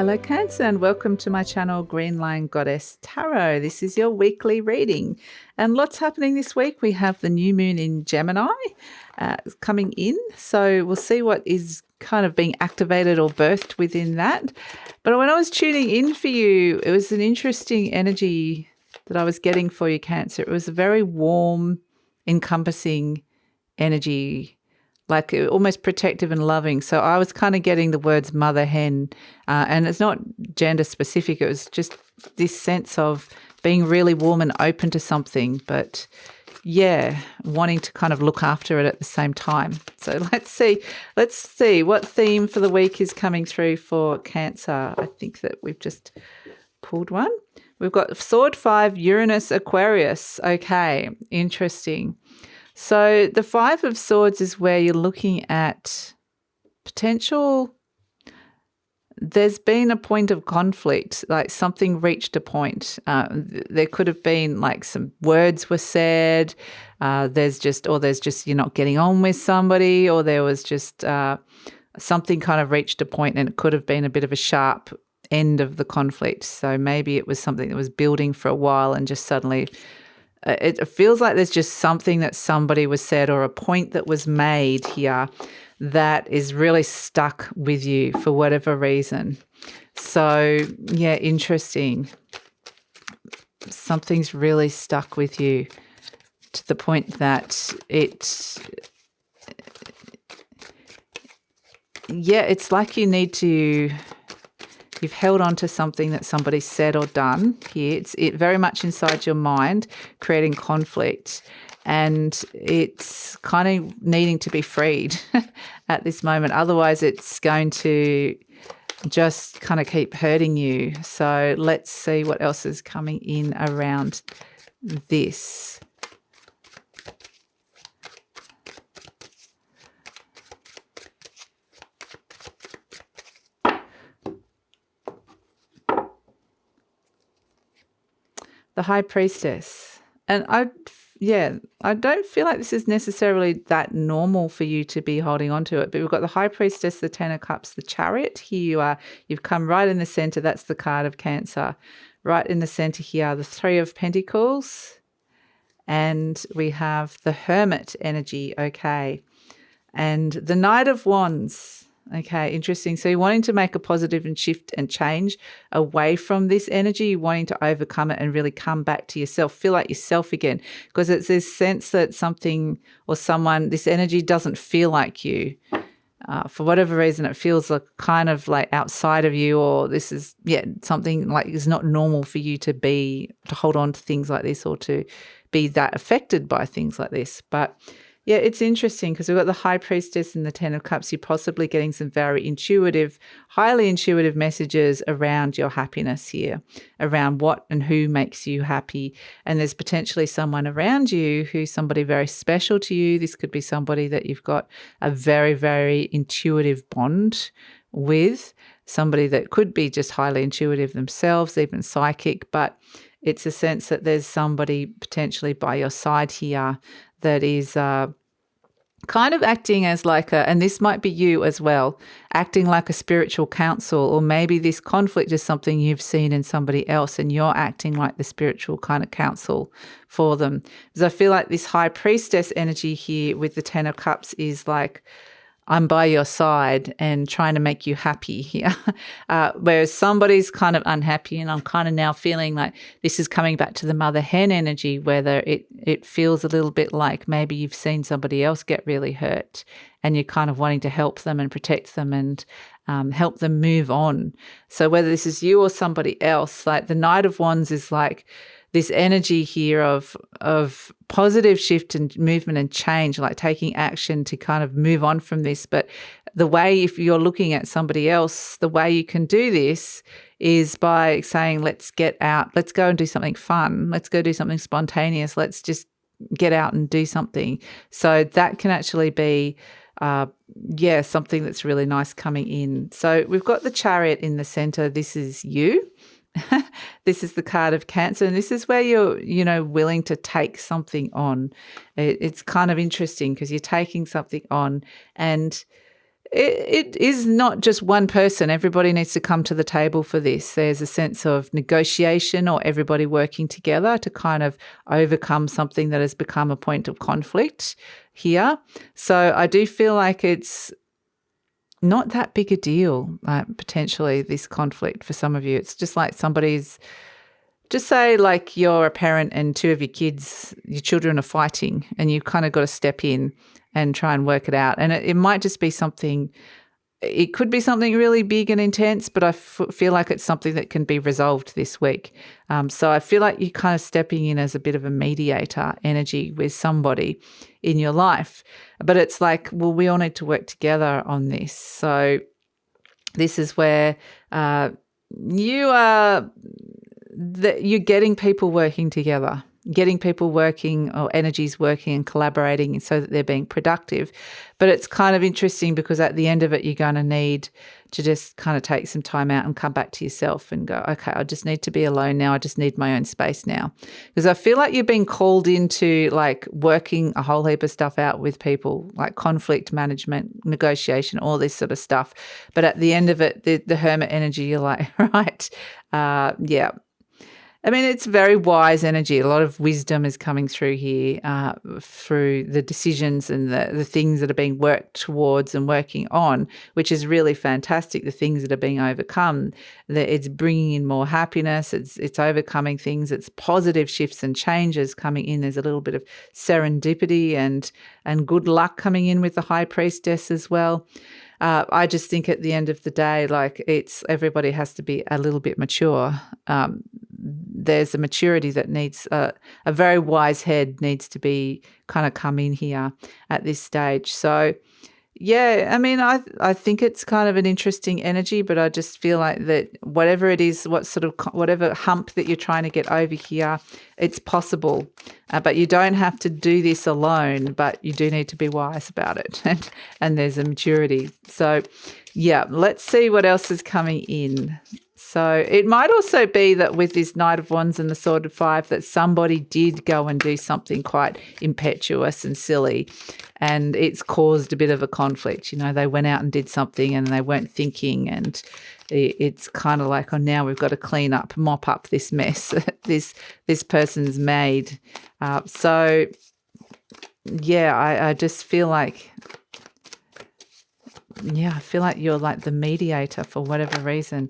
Hello Cancer and welcome to my channel GreenLion Goddess Tarot. This is your weekly reading and lots happening this week. We have the new moon in Gemini coming in, so we'll see what is kind of being activated or birthed within that. But when I was tuning in for you, it was an interesting energy that I was getting for you, Cancer. It was a very warm, encompassing energy, like almost protective and loving. So I was kind of getting the words mother hen, and it's not gender specific. It was just this sense of being really warm and open to something, but yeah, wanting to kind of look after it at the same time. So let's see what theme for the week is coming through for Cancer. I think that we've just pulled one. We've got Sword 5, Uranus, Aquarius. Okay, interesting. So the Five of Swords is where you're looking at potential. There's been a point of conflict, like something reached a point. There could have been like some words were said. There's just you're not getting on with somebody, or there was just something kind of reached a point, and it could have been a bit of a sharp end of the conflict. So maybe it was something that was building for a while and just suddenly. It feels like there's just something that somebody was said or a point that was made here that is really stuck with you for whatever reason. So, yeah, interesting. Something's really stuck with you to the point that it's like you've held on to something that somebody said or done here. It's very much inside your mind, creating conflict, and it's kind of needing to be freed at this moment. Otherwise, it's going to just kind of keep hurting you. So let's see what else is coming in around this. The High Priestess. And I don't feel like this is necessarily that normal for you to be holding on to it. But we've got the High Priestess, the Ten of Cups, the Chariot. Here you are. You've come right in the center. That's the card of Cancer. Right in the center here, the Three of Pentacles. And we have the Hermit energy. Okay. And the Knight of Wands. Okay, interesting. So you're wanting to make a positive and shift and change away from this energy. You're wanting to overcome it and really come back to yourself, feel like yourself again, because it's this sense that something or someone, this energy doesn't feel like you. For whatever reason, it feels like kind of like outside of you, or this is, something like is not normal for you to hold on to things like this or to be that affected by things like this. But yeah, it's interesting because we've got the High Priestess and the Ten of Cups. You're possibly getting some very intuitive, highly intuitive messages around your happiness here, around what and who makes you happy. And there's potentially someone around you who's somebody very special to you. This could be somebody that you've got a very, very intuitive bond with, somebody that could be just highly intuitive themselves, even psychic. But it's a sense that there's somebody potentially by your side here that is kind of acting as like and this might be you as well, acting like a spiritual counsel, or maybe this conflict is something you've seen in somebody else and you're acting like the spiritual kind of counsel for them. Because I feel like this High Priestess energy here with the Ten of Cups is like, I'm by your side and trying to make you happy here. Whereas somebody's kind of unhappy, and I'm kind of now feeling like this is coming back to the mother hen energy, whether it feels a little bit like maybe you've seen somebody else get really hurt and you're kind of wanting to help them and protect them and help them move on. So whether this is you or somebody else, like the Knight of Wands is like this energy here of positive shift and movement and change, like taking action to kind of move on from this. But the way, if you're looking at somebody else, the way you can do this is by saying, let's get out, let's go and do something fun. Let's go do something spontaneous. Let's just get out and do something. So that can actually be, something that's really nice coming in. So we've got the Chariot in the center. This is you. This is the card of Cancer, and this is where you're, willing to take something on. It's kind of interesting because you're taking something on, and it is not just one person. Everybody needs to come to the table for this. There's a sense of negotiation or everybody working together to kind of overcome something that has become a point of conflict here. So I do feel like it's not that big a deal, potentially, this conflict for some of you. It's just like somebody's, just say like you're a parent and two of your children are fighting, and you've kind of got to step in and try and work it out. And it might just be something, it could be something really big and intense, but I feel like it's something that can be resolved this week. So I feel like you're kind of stepping in as a bit of a mediator energy with somebody in your life. But it's like, well, we all need to work together on this. So this is where you're getting people working together. Getting people working or energies working and collaborating so that they're being productive. But it's kind of interesting because at the end of it, you're going to need to just kind of take some time out and come back to yourself and go, okay, I just need to be alone now. I just need my own space now. Because I feel like you're being called into like working a whole heap of stuff out with people, like conflict management, negotiation, all this sort of stuff. But at the end of it, the hermit energy, you're like, right, yeah. I mean, it's very wise energy. A lot of wisdom is coming through here through the decisions and the things that are being worked towards and working on, which is really fantastic, the things that are being overcome. It's bringing in more happiness. It's overcoming things. It's positive shifts and changes coming in. There's a little bit of serendipity and good luck coming in with the High Priestess as well. I just think at the end of the day, like everybody has to be a little bit mature. There's a maturity that needs a very wise head needs to be kind of come in here at this stage. So, yeah, I mean, I think it's kind of an interesting energy, but I just feel like that whatever it is, whatever hump that you're trying to get over here, it's possible. But you don't have to do this alone, but you do need to be wise about it. And there's a maturity. So, yeah, let's see what else is coming in. So it might also be that with this Knight of Wands and the Sword of Five that somebody did go and do something quite impetuous and silly, and it's caused a bit of a conflict. You know, they went out and did something and they weren't thinking, and it's kind of like, oh, now we've got to mop up this mess this person's made. So, yeah, I just feel like, I feel like you're like the mediator for whatever reason.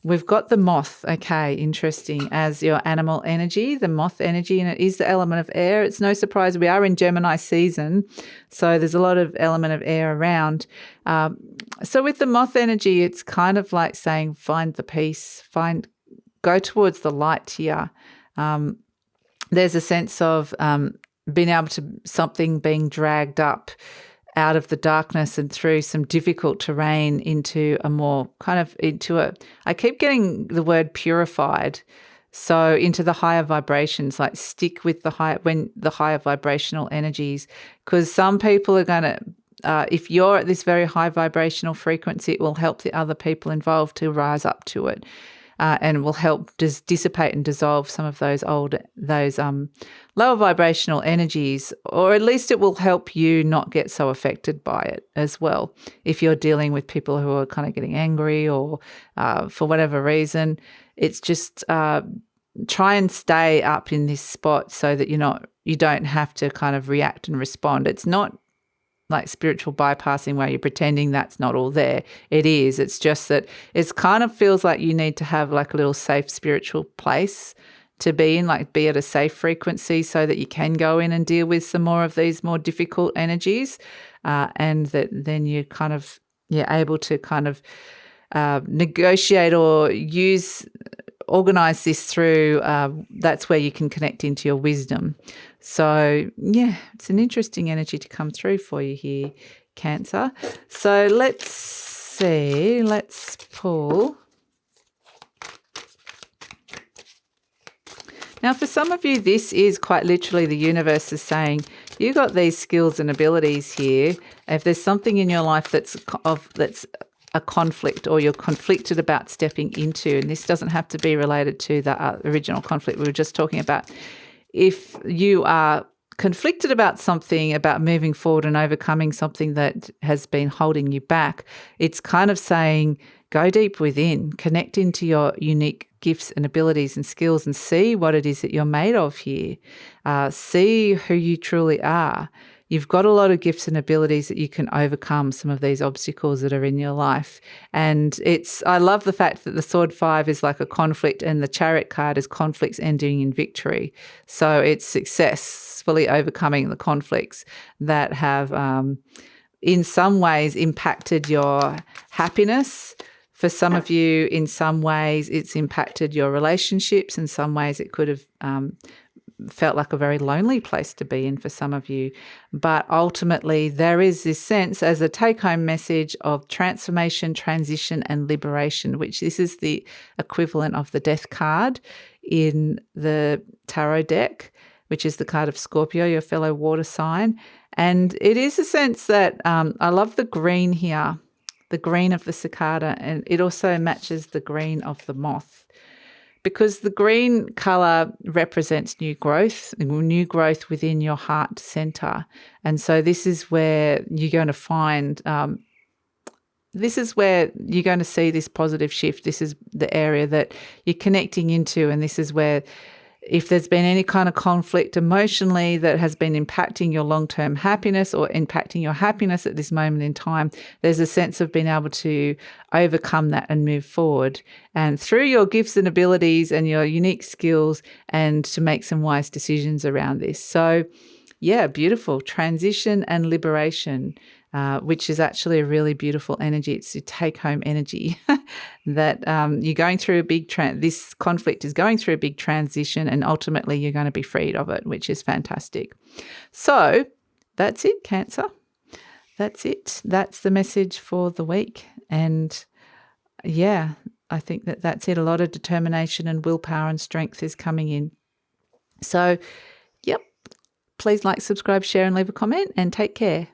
We've got the moth, okay, interesting, as your animal energy, the moth energy, and it is the element of air. It's no surprise we are in Gemini season, so there's a lot of element of air around. So with the moth energy, it's kind of like saying find the peace, go towards the light here. There's a sense of being able to, something being dragged up out of the darkness and through some difficult terrain into a more I keep getting the word purified. So into the higher vibrations, like stick with the higher vibrational energies, because some people are going to, if you're at this very high vibrational frequency, it will help the other people involved to rise up to it. And will help dissipate and dissolve some of those lower vibrational energies, or at least it will help you not get so affected by it as well. If you're dealing with people who are kind of getting angry or for whatever reason, it's just try and stay up in this spot so that you don't have to kind of react and respond. It's not like spiritual bypassing where you're pretending that's not all there. It is. It's just that it kind of feels like you need to have like a little safe spiritual place to be in, like be at a safe frequency so that you can go in and deal with some more of these more difficult energies, and that then you're able to kind of negotiate or organize this through, that's where you can connect into your wisdom. So, yeah, it's an interesting energy to come through for you here, Cancer. So let's see, let's pull. Now, for some of you, this is quite literally the universe is saying, you got these skills and abilities here. If there's something in your life that's a conflict or you're conflicted about stepping into, and this doesn't have to be related to the original conflict we were just talking about. If you are conflicted about something, about moving forward and overcoming something that has been holding you back, it's kind of saying, go deep within, connect into your unique gifts and abilities and skills and see what it is that you're made of here. See who you truly are. You've got a lot of gifts and abilities that you can overcome some of these obstacles that are in your life. And I love the fact that the Sword 5 is like a conflict and the Chariot card is conflicts ending in victory. So it's successfully overcoming the conflicts that have in some ways impacted your happiness. For some of you, in some ways, it's impacted your relationships. In some ways, it could have felt like a very lonely place to be in for some of you. But ultimately, there is this sense as a take-home message of transformation, transition, and liberation, which this is the equivalent of the Death card in the tarot deck, which is the card of Scorpio, your fellow water sign. And it is a sense that I love the green here, the green of the cicada, and it also matches the green of the moth. Because the green colour represents new growth within your heart centre. And so this is where you're going to find, this is where you're going to see this positive shift. This is the area that you're connecting into, and this is where if there's been any kind of conflict emotionally that has been impacting your long-term happiness or impacting your happiness at this moment in time, there's a sense of being able to overcome that and move forward. And through your gifts and abilities and your unique skills, and to make some wise decisions around this. So, yeah, beautiful. Transition and liberation, which is actually a really beautiful energy. It's a take-home energy that you're going through a big this conflict is going through a big transition, and ultimately you're going to be freed of it, which is fantastic. So that's it, Cancer. That's it. That's the message for the week. And yeah, I think that's it. A lot of determination and willpower and strength is coming in. So, yep. Please like, subscribe, share, and leave a comment, and take care.